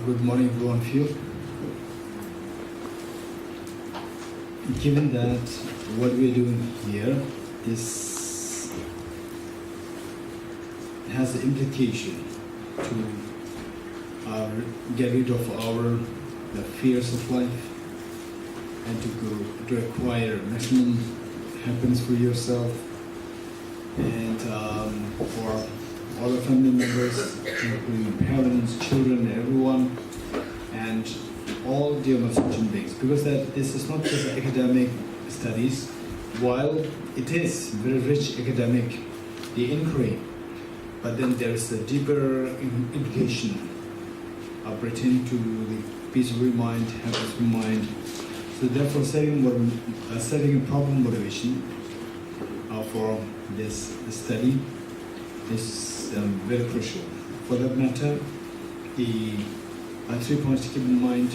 Good morning, everyone. Feel. Given that what we are doing here is has the implication to get rid of the fears of life and to acquire maximum happiness for yourself and for all the family members, including parents, children, everyone, and all dear sentient beings. Because this is not just academic studies, while it is very rich academic, the inquiry, but then there is a deeper implication pertaining to the peace of your mind, happiness of your mind. So therefore, setting a problem motivation for this study is very crucial. For that matter, the 3 points to keep in mind: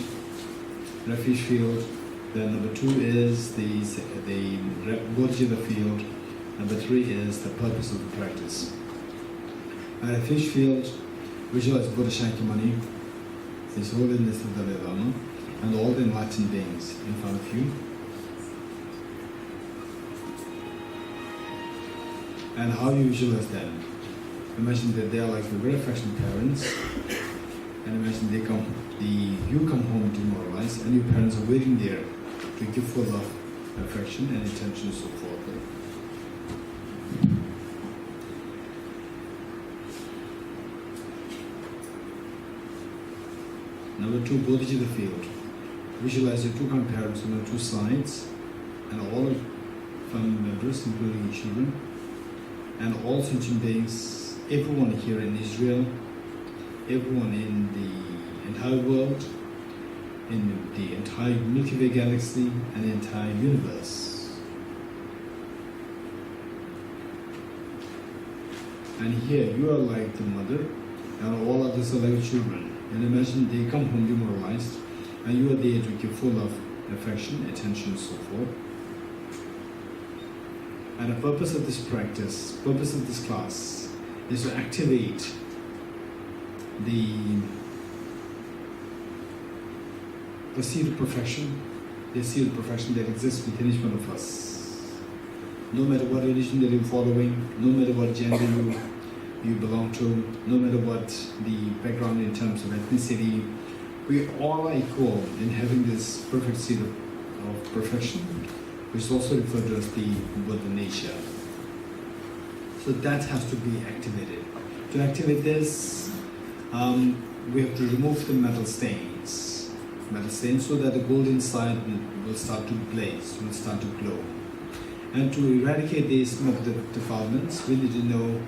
refuge field. Then number 2 is the Dorji of the field. Number 3 is the purpose of the practice. A refuge field, visualize Buddha Shakyamuni, His Holiness the Dalai Lama, and all the enlightened beings in front of you. And how you visualize them? Imagine that they are like your very affectionate parents, and imagine you come home demoralized, and your parents are waiting there to give full love, affection, and attention, and so forth. Number 2, Bodhiji the field. Visualize your 2 grandparents on the 2 sides, and all family members, including children, and all sentient beings, everyone here in Israel, everyone in the entire world, in the entire Milky Way galaxy, and the entire universe. And here you are like the mother, and all others are like children. And imagine they come home demoralized, and you are there to give full of affection, attention, and so forth. And the purpose of this practice, purpose of this class, is to activate the seed of perfection, the seed of perfection that exists within each one of us. No matter what religion that you're following, no matter what gender you belong to, no matter what the background in terms of ethnicity, we all are equal in having this perfect seed of perfection, which is also referred to as the Buddha nature. So that has to be activated. To activate this, we have to remove the metal stains, so that the gold inside will start to blaze, will start to glow. And to eradicate these metal defilements, we need to know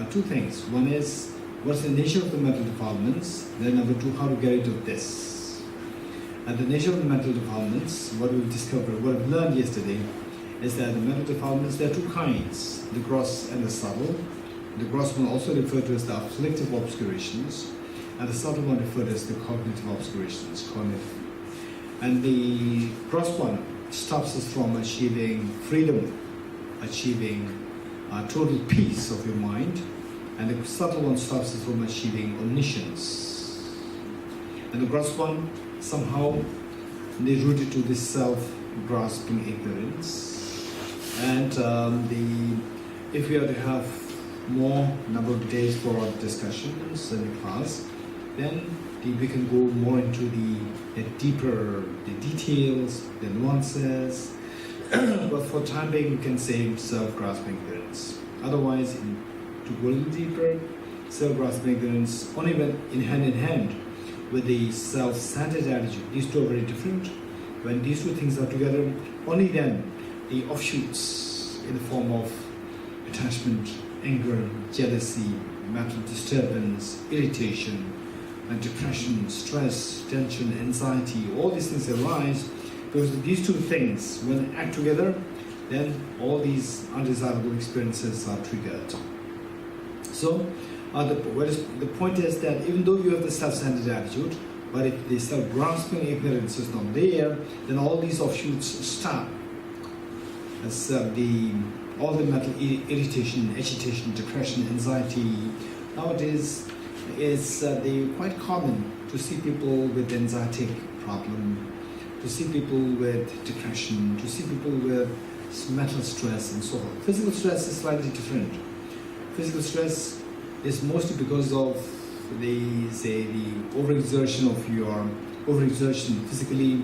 2 things. One is, what's the nature of the metal defilements? Then number 2, how to get rid of this. And the nature of the metal defilements, what we've discovered, what I've learned yesterday, is that the metal defilements, there are 2 kinds, the gross and the subtle. The gross one also referred to as the afflictive obscurations, and the subtle one referred to as the cognitive obscurations, And the gross one stops us from achieving freedom, achieving total peace of your mind, and the subtle one stops us from achieving omniscience. And the gross one, somehow, they rooted to this self-grasping ignorance. And if we are to have more number of days for our discussions in the class, then we can go more into the deeper, the details, the nuances. But for time being, we can say self-grasping ignorance. Otherwise, to go a little deeper, self-grasping ignorance only went in hand with the self-centered attitude. These 2 are very different. When these 2 things are together, only then the offshoots in the form of attachment, anger, jealousy, mental disturbance, irritation, and depression, stress, tension, anxiety, all these things arise because these 2 things, when they act together, then all these undesirable experiences are triggered. So, the point is that even though you have the self-centered attitude, but if the self-grasping ignorance is not there, then all these offshoots stop. As all the mental irritation, agitation, depression, anxiety, nowadays is quite common to see people with anxiety problem, to see people with depression, to see people with mental stress and so on. Physical stress is slightly different. Physical stress is mostly because of the overexertion physically,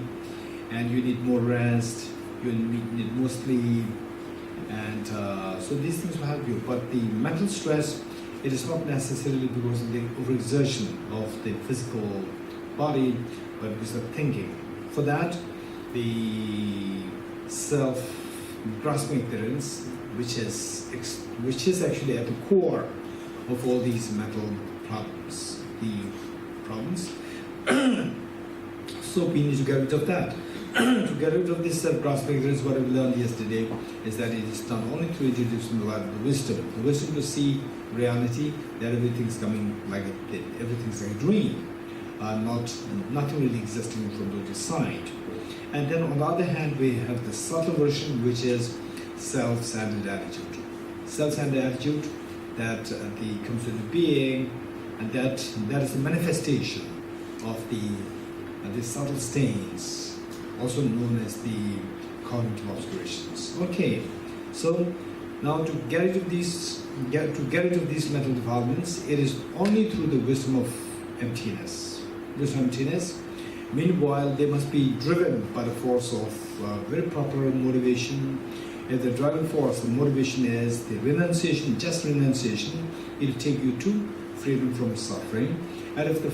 and you need more rest, you need more sleep, and so these things will help you. But the mental stress, it is not necessarily because of the overexertion of the physical body, but because of thinking. For that, the self-grasping ignorance, which is actually at the core of all these mental problems, so we need to get rid of that. To get rid of this self-grasping ignorance, what we learned yesterday is that it is done only through introducing the wisdom to see reality, that everything's coming like everything's like a dream, nothing really existing from the other side. And then on the other hand, we have the subtle version, which is self-centered attitude. Self-centered attitude that comes into being, and that is the manifestation of the subtle stains, also known as the cognitive obscurations. Okay, so now to get rid of these mental defilements, it is only through the wisdom of emptiness. Meanwhile, they must be driven by the force of very proper motivation. If the driving force, the motivation is the renunciation, just renunciation, it will take you to freedom from suffering. And if the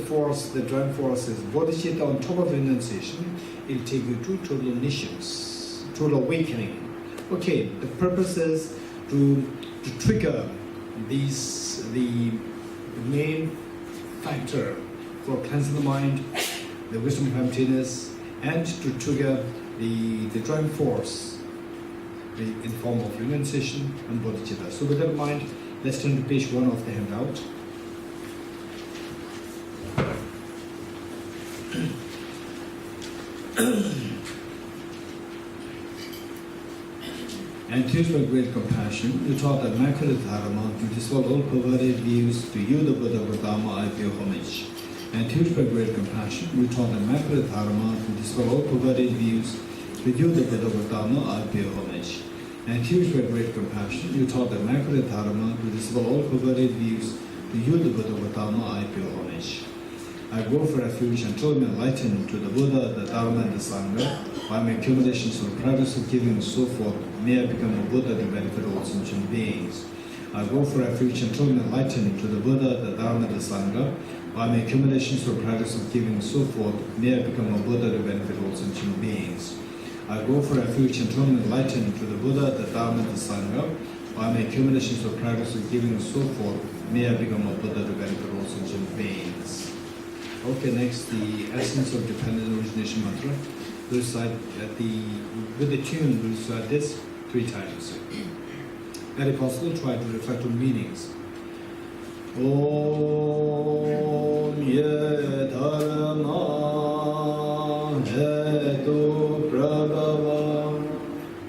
driving force is bodhicitta on top of renunciation, it will take you to total omniscience, total awakening. Okay, the purpose is to trigger the main factor for cleansing the mind, the wisdom of emptiness, and to trigger the driving force in the form of renunciation and bodhicitta. So with that in mind, let's turn to page 1 of the handout. And tears by great compassion, you taught that Immaculate Dharma to dispel all perverted views. To you, the Buddha Gautama, I pay homage. And tears by great compassion, you taught that Immaculate Dharma to dispel all perverted views. To you, the Buddha Gautama, I pay homage. And tears by great compassion, you taught that Immaculate Dharma to dispel all perverted views. To you, the Buddha Gautama, I pay homage. I go for refuge until I'm enlightened to the Buddha, the Dharma, and the Sangha. By my accumulations of practice of giving and so forth, may I become a Buddha to benefit all sentient beings. I go for refuge until I'm enlightened to the Buddha, the Dharma, and the Sangha. By my accumulations of practice of giving and so forth, may I become a Buddha to benefit all sentient beings. I go for refuge until I'm enlightened to the Buddha, the Dharma, and the Sangha. By my accumulations of practice of giving and so forth, may I become a Buddha to benefit all sentient beings. Okay, next, the essence of dependent origination mantra. We'll recite with the tune, we'll recite this 3 times. And if possible, try to reflect on meanings. Om ye dharma hetu prabhava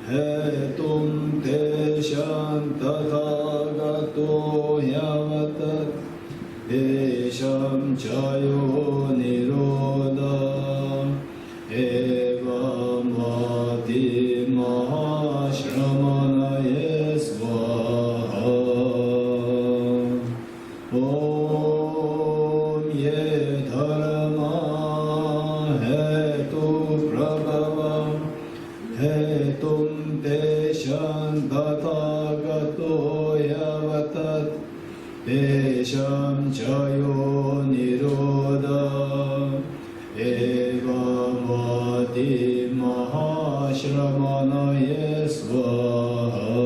hetum teshan tathagato yavatat Desham chayo nirodha evam vati mahashramanaye svaha. Om ye dharma hetu prabhava hetum deshan tathagato yavatat Desham chayo nirodha evamati mahashramanaye svaha.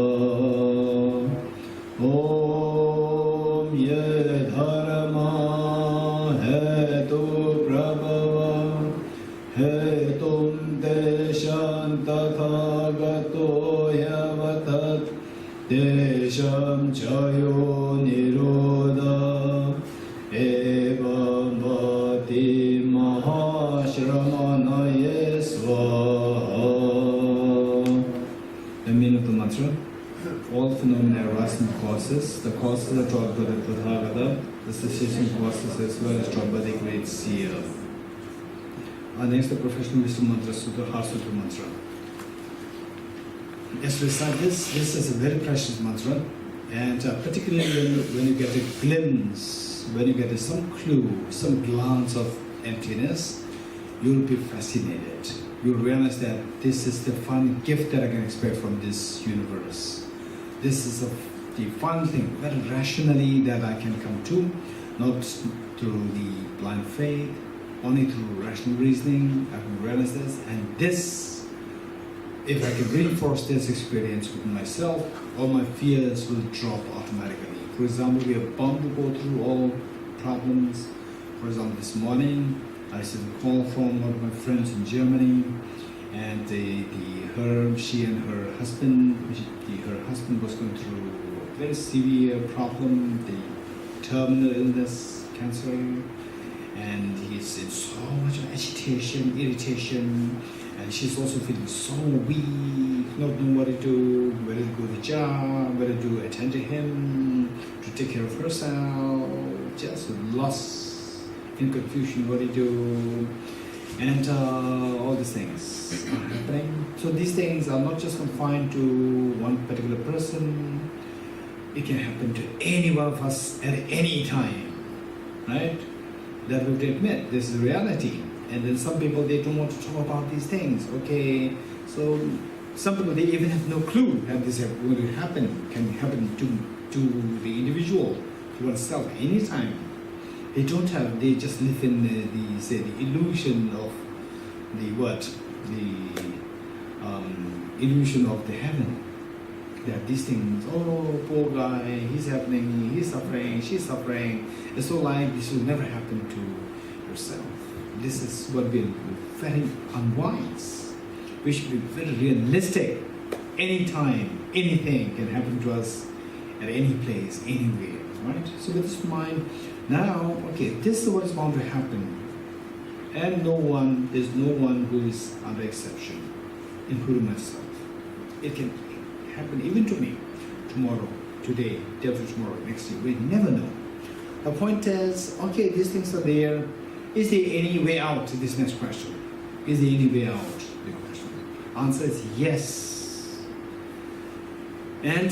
Om ye dharma hetu prabhava hetum deshan tathagato yavatat Desham chayo nirodha evam vati mahashramanaye svaha. The meaning of the mantra: all phenomena arise from cause causes. The causes are taught by the Tathagata, the cessation causes as well as taught by the great seer. Next, the professional wisdom mantra, Sutta Harsutra mantra. As we said, this is a very precious mantra, and particularly when you get a glimpse, when you get some clue, some glance of emptiness, you'll be fascinated. You'll realize that this is the fun gift that I can expect from this universe. This is the fun thing, very rationally that I can come to, not through the blind faith, only through rational reasoning. I can realize this, and this, if I can reinforce this experience with myself, all my fears will drop automatically. For example, we are bound to go through all problems. For example, this morning, I received a call from one of my friends in Germany, and she and her husband, her husband was going through a very severe problem, the terminal illness, cancer, and he's in so much agitation, irritation, and she's also feeling so weak, not knowing what to do, whether to go to the job, whether to attend to him, to take care of herself, just lost in confusion what to do, and all these things are happening. So these things are not just confined to one particular person. It can happen to any one of us at any time, right? That we have to admit, this is reality. And then some people, they don't want to talk about these things. Okay, so some people, they even have no clue that this is going to happen, can happen to the individual, to oneself, anytime. They don't have, they just live in the illusion of illusion of the heaven. That these things, oh, poor guy, he's happening, he's suffering, she's suffering. It's so like this will never happen to yourself. This is what we're very unwise. We should be very realistic. Anytime, anything can happen to us at any place, anywhere, right? So with this mind, now, okay, this is what is bound to happen. And there's no one who is under exception, including myself. It can happen even to me, tomorrow, today, day after tomorrow, next year. We never know. The point is, okay, these things are there. Is there any way out to this next question? Is there any way out? The question. Answer is yes. And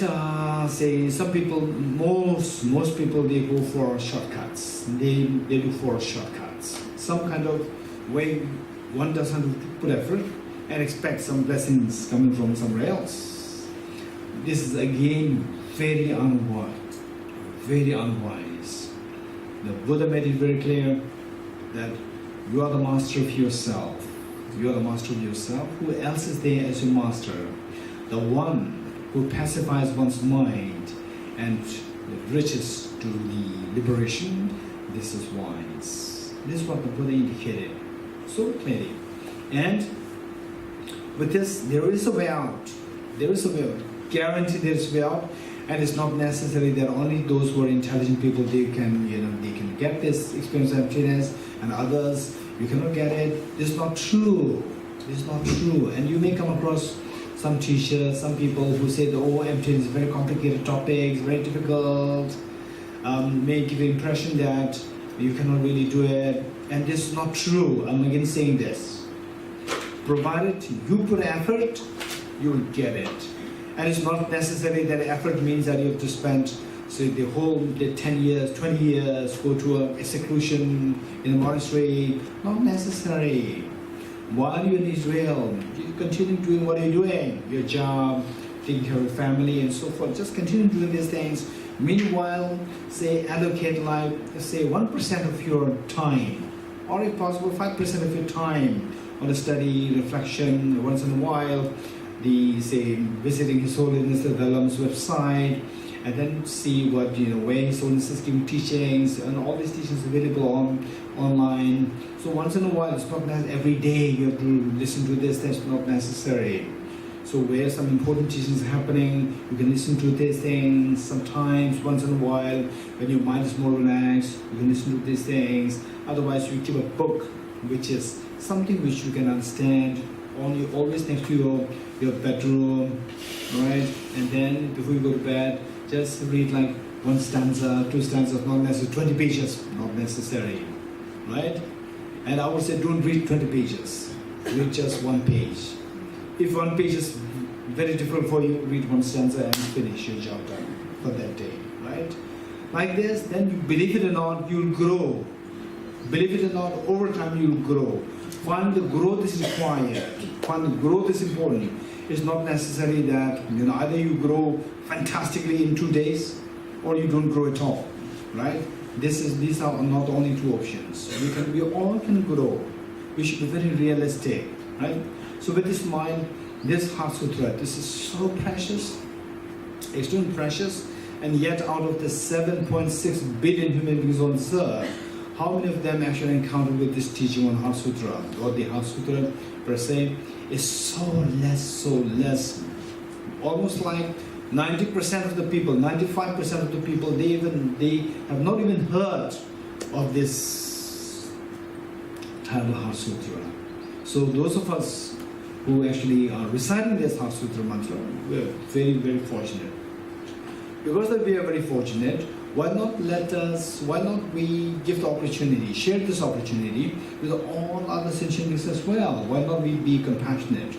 say some people, most people, they go for shortcuts. They do for shortcuts. Some kind of way one doesn't have to put effort and expect some blessings coming from somewhere else. This is again very unwise. Very unwise. The Buddha made it very clear that you are the master of yourself. You are the master of yourself. Who else is there as your master? The one who pacifies one's mind and reaches to the liberation. This is wise. This is what the Buddha indicated so clearly. And with this, there is a way out. There is a way out. Guaranteed there is a way out. And it's not necessary that only those who are intelligent people, they can get this experience of emptiness, and others, you cannot get it. This is not true. This is not true. And you may come across some teachers, some people who say, oh, emptiness is a very complicated topic, it's very difficult, may give the impression that you cannot really do it. And this is not true. I'm again saying this. Provided you put effort, you will get it. And it's not necessary that effort means that you have to spend, say, the 10 years, 20 years, go to a seclusion in a monastery. Not necessary. While you're in Israel, you continue doing what you're doing, your job, taking care of your family and so forth. Just continue doing these things. Meanwhile, say, allocate like, say, 1% of your time, or if possible, 5% of your time on a study, reflection, once in a while, say, visiting His Holiness the Dalai Lama's website, and then see what, where His Holiness is giving teachings, and all these teachings available online. So once in a while, it's not that every day you have to listen to this, that's not necessary. So where some important teachings are happening, you can listen to these things sometimes, once in a while, when your mind is more relaxed, you can listen to these things. Otherwise, you keep a book, which is something which you can understand, always next to your bedroom, right? And then before you go to bed, Just read like one stanza, two stanzas, not necessarily 20 pages, not necessary, right? And I would say don't read 20 pages, read just one page. If one page is very difficult for you, read one stanza and finish your job done for that day, right? Like this, then you believe it or not, you'll grow. Believe it or not, over time you'll grow. Find the growth is required. Find the growth is important. It's not necessary that either you grow fantastically in 2 days or you don't grow at all, right? These are not only two options. We all can grow. We should be very realistic, right? So with this mind, this Heart Sutra, this is so precious, extremely precious, and yet out of the 7.6 billion human beings on this earth, how many of them actually encountered with this teaching on Heart Sutra, or the Heart Sutra per se, is so less. Almost like 90% of the people, 95% of the people, they have not even heard of this title Heart Sutra. So those of us who actually are reciting this Heart Sutra mantra, we are very, very fortunate. Because that we are very fortunate, why not we give the opportunity, share this opportunity with all other sentient beings as well? Why not we be compassionate?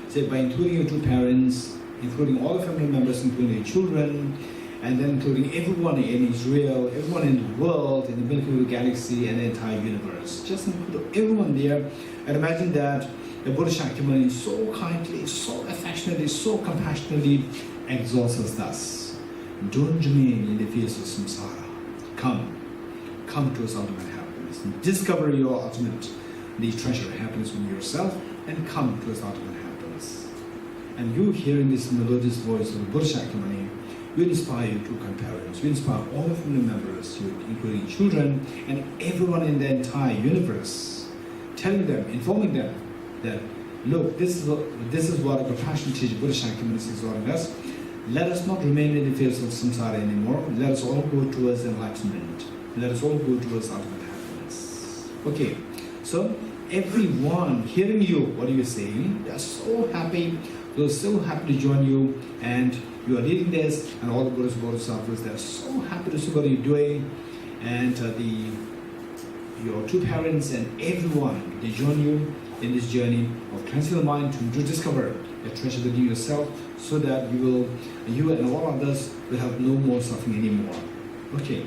Say by including your two parents, including all the family members, including your children, and then including everyone in Israel, everyone in the world, in the Milky Way galaxy, and the entire universe. Just include everyone there, and imagine that the Buddha Shakyamuni so kindly, so affectionately, so compassionately exalts us thus. Don't remain in the fields of samsara. Come to us ultimate happiness. Discover your ultimate, the treasure happiness within yourself, and come to us ultimate happiness. And you hearing this melodious voice of the Buddha Shakyamuni will inspire you to come parents, will inspire all the family members, including children, and everyone in the entire universe, telling them, informing them that, look, this is what a compassionate teacher, Buddha Shakyamuni, is exhorting us. Let us not remain in the fields of samsara anymore. Let us all go towards enlightenment. Let us all go towards ultimate happiness. Okay, so everyone hearing you, what are you saying? They are so happy. They're so happy to join you, and you are leading this, and all the Buddhas, Bodhisattvas, they are so happy to see what you're doing, and your two parents and everyone, they join you in this journey of cleansing the mind to discover a treasure within yourself, so that you and all others will have no more suffering anymore. Okay.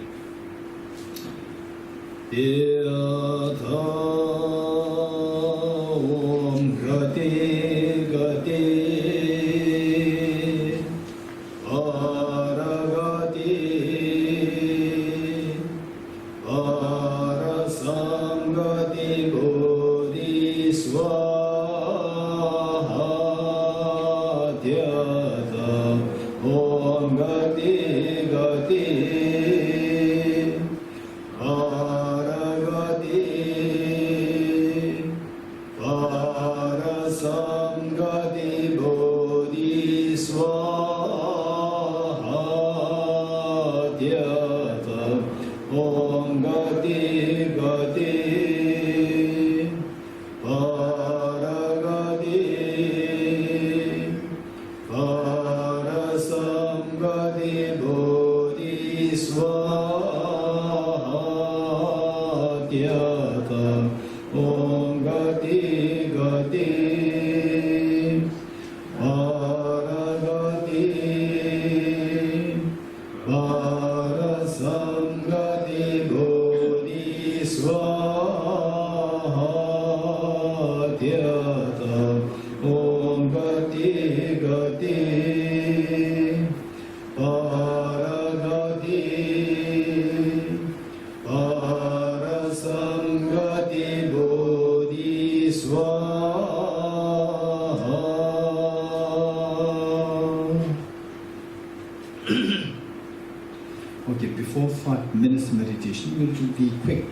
Okay, before 5 minutes meditation, we'll do the quick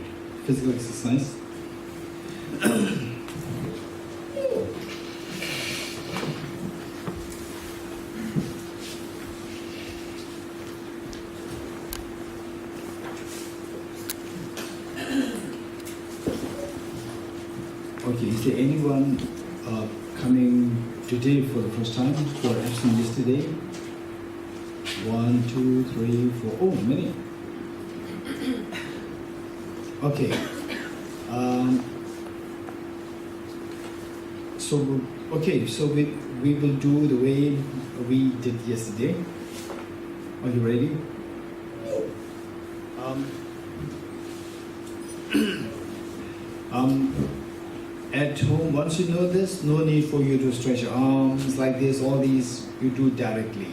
physical exercise. Okay, is there anyone coming today for the first time who are absent yesterday? 1, 2, 3, 4. Oh, many. Okay. So we will do the way we did yesterday. Are you ready? At home, once you know this, no need for you to stretch your arms like this. All these you do directly.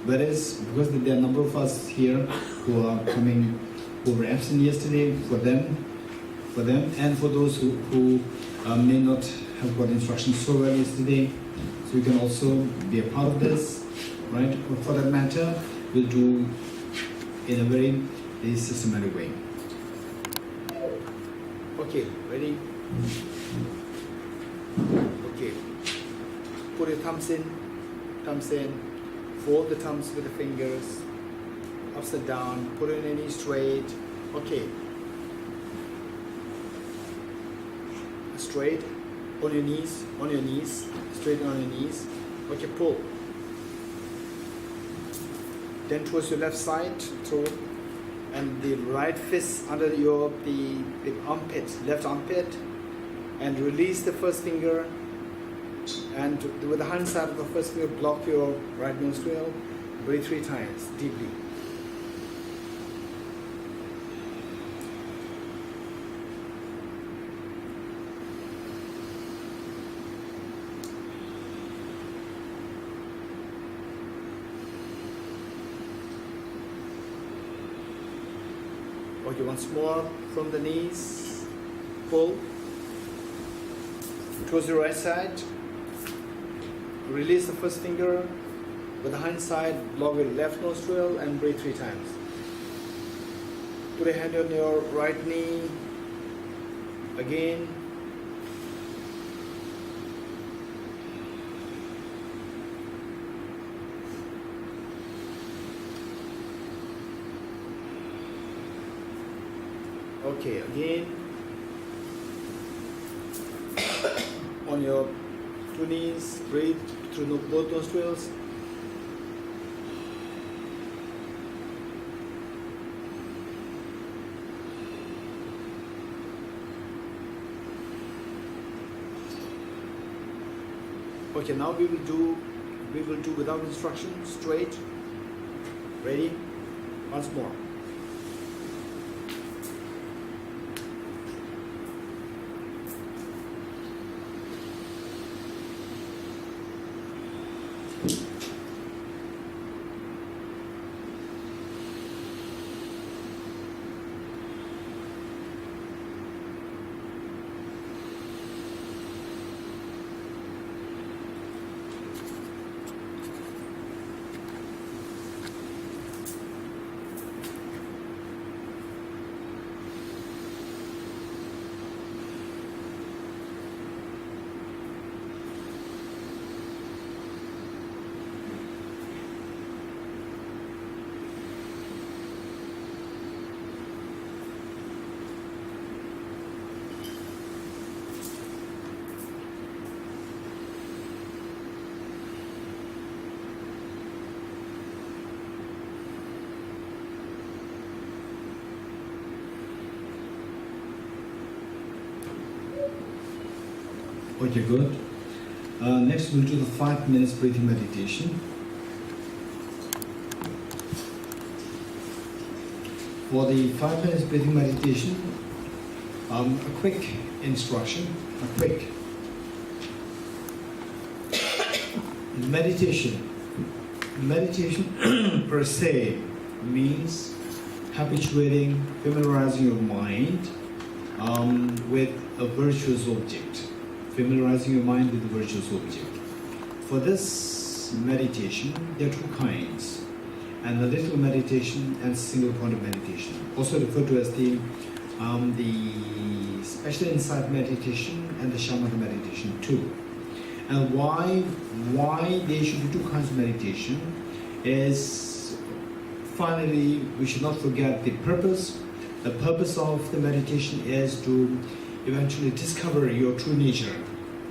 Whereas, because there are a number of us here who are coming, who were absent yesterday, for them, and for those who may not have got instructions so well yesterday, so you can also be a part of this, right? Or for that matter, we'll do in a very systematic way. Okay, ready? Okay. Put your thumbs in. Fold the thumbs with the fingers, upside down. Put your knees straight. Okay. Straight on your knees, straight on your knees. Okay, pull. Then towards your left side, throw, and the right fist under the armpit, left armpit, and release the first finger. And with the hand side of the first finger, block your right nostril. Breathe 3 times deeply. Okay, once more from the knees, pull towards the right side, release the first finger, with the hand side, block your left nostril and breathe 3 times. Put a hand on your right knee, again. Okay, again, on your 2 knees, breathe through both nostrils. Okay, now we will do without instruction, straight. Ready? Once more. Okay, good. Next we'll do the 5 minutes breathing meditation. For the 5 minutes breathing meditation, a quick instruction, meditation per se means habituating, familiarizing your mind with a virtuous object. Familiarizing your mind with the virtuous object. For this meditation, there are 2 kinds, and the little meditation and single point of meditation, also referred to as the special insight meditation and the shamatha meditation too. And why there should be 2 kinds of meditation is, finally, we should not forget the purpose. The purpose of the meditation is to eventually discover your true nature.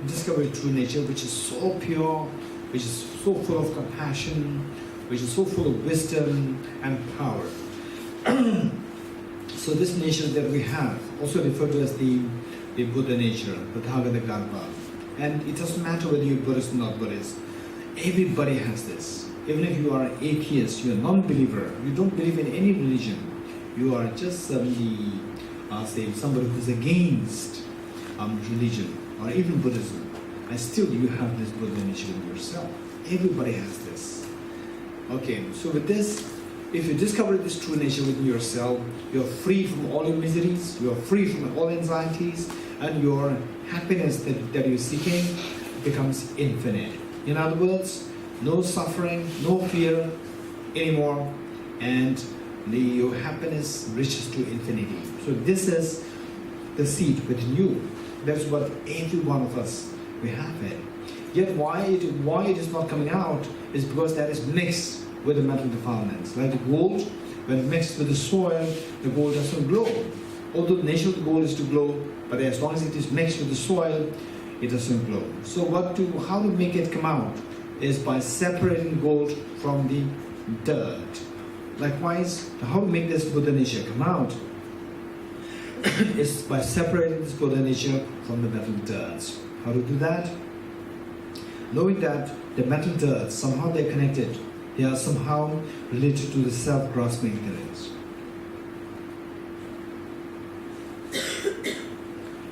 Discover your true nature, which is so pure, which is so full of compassion, which is so full of wisdom and power. So this nature that we have, also referred to as the Buddha nature, the Tathagata Garbha. And it doesn't matter whether you're Buddhist or not Buddhist. Everybody has this. Even if you are an atheist, you're a non-believer, you don't believe in any religion, you are just somebody who's against religion or even Buddhism, and still you have this Buddha nature in yourself. Everybody has this. Okay, so with this, if you discover this true nature within yourself, you're free from all your miseries, you're free from all anxieties, and your happiness that you're seeking becomes infinite. In other words, no suffering, no fear anymore, and your happiness reaches to infinity. So this is the seed within you. That's what every one of us, we have it. Yet why it is not coming out is because that is mixed with the metal defilements. Like the gold, when mixed with the soil, the gold doesn't glow. Although the nature of the gold is to glow, but as long as it is mixed with the soil, it doesn't glow. So how to make it come out is by separating gold from the dirt. Likewise, how to make this Buddha nature come out is by separating this Buddha nature from the metal dirt. How to do that? Knowing that the metal dirt, somehow they're connected, they are somehow related to the self-grasping ignorance.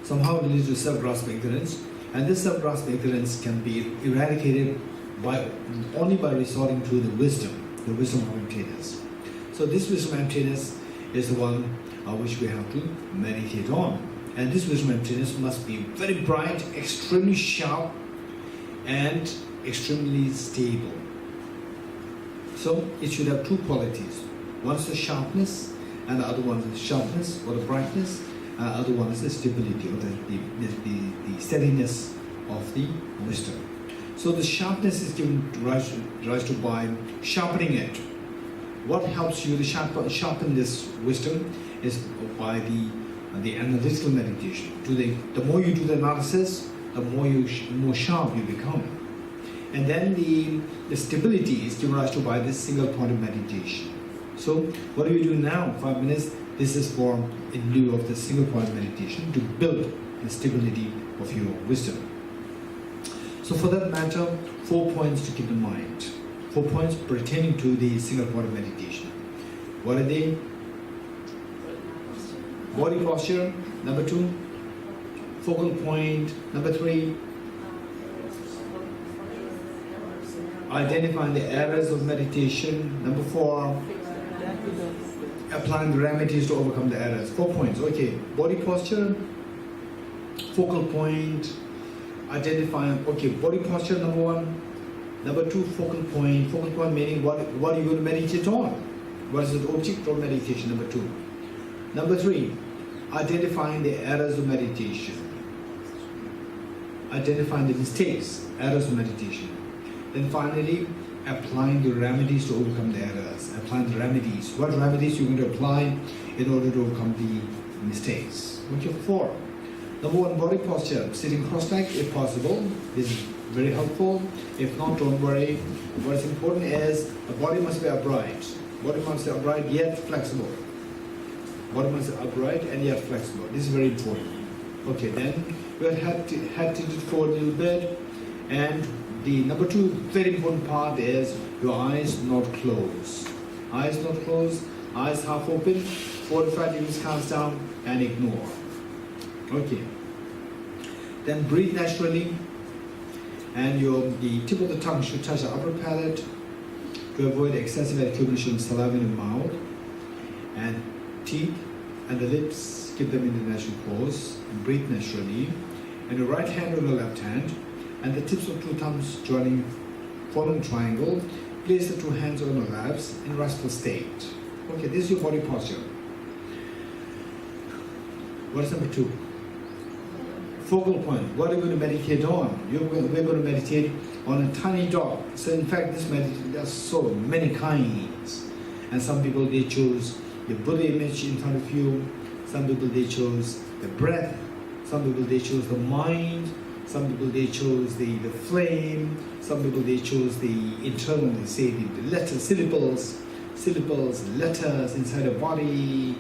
Somehow related to self-grasping ignorance, and this self-grasping ignorance can be eradicated only by resorting to the wisdom of emptiness. So this wisdom of emptiness is the one which we have to meditate on. And this wisdom of emptiness must be very bright, extremely sharp, and extremely stable. So it should have two qualities. One is the sharpness, and the other one is the sharpness or the brightness, and the other one is the stability or the steadiness of the wisdom. So the sharpness is given rise to by sharpening it. What helps you to sharpen this wisdom is by the analytical meditation. The more you do the analysis, the more sharp you become. And then the stability is given rise to by this single point of meditation. So what do we do now? 5 minutes. This is for in lieu of the single point meditation to build the stability of your wisdom. So for that matter, 4 points to keep in mind. 4 points pertaining to the single point of meditation. What are they? Body posture, number 2. Focal point, number 3. Identifying the errors of meditation, number 4. Applying the remedies to overcome the errors. 4 points. Okay, body posture, focal point, identifying. Okay, body posture, number 1. Number 2, focal point. Focal point meaning what are you going to meditate on? What is the object of meditation? Number 2. Number 3, identifying the errors of meditation. Identifying the mistakes, errors of meditation. Then finally, applying the remedies to overcome the errors. Applying the remedies. What remedies you're going to apply in order to overcome the mistakes? Okay, 4. Number 1, body posture. Sitting cross-legged if possible. This is very helpful. If not, don't worry. What is important is the body must be upright. Body must be upright yet flexible. Body must be upright and yet flexible. This is very important. Okay, then we had tilted forward a little bit, and the number 2 very important part is your eyes not closed. Eyes not closed, eyes half open, 4 to 5 degrees counts down and ignore. Okay. Then breathe naturally, and the tip of the tongue should touch the upper palate to avoid excessive accumulation of saliva in the mouth, and teeth and the lips, keep them in the natural pose, and breathe naturally. And your right hand on the left hand, and the tips of 2 thumbs joining, forming a triangle. Place the 2 hands on your laps in restful state. Okay, this is your body posture. What is number 2? Focal point. What are you going to meditate on? We're going to meditate on a tiny dot. So in fact, this meditation, there's so many kinds. And some people, they choose the Buddha image in front of you. Some people, they chose the breath. Some people, they chose the mind. Some people they chose the flame. Some people they chose the internal, they say the letters, syllables, letters inside a body.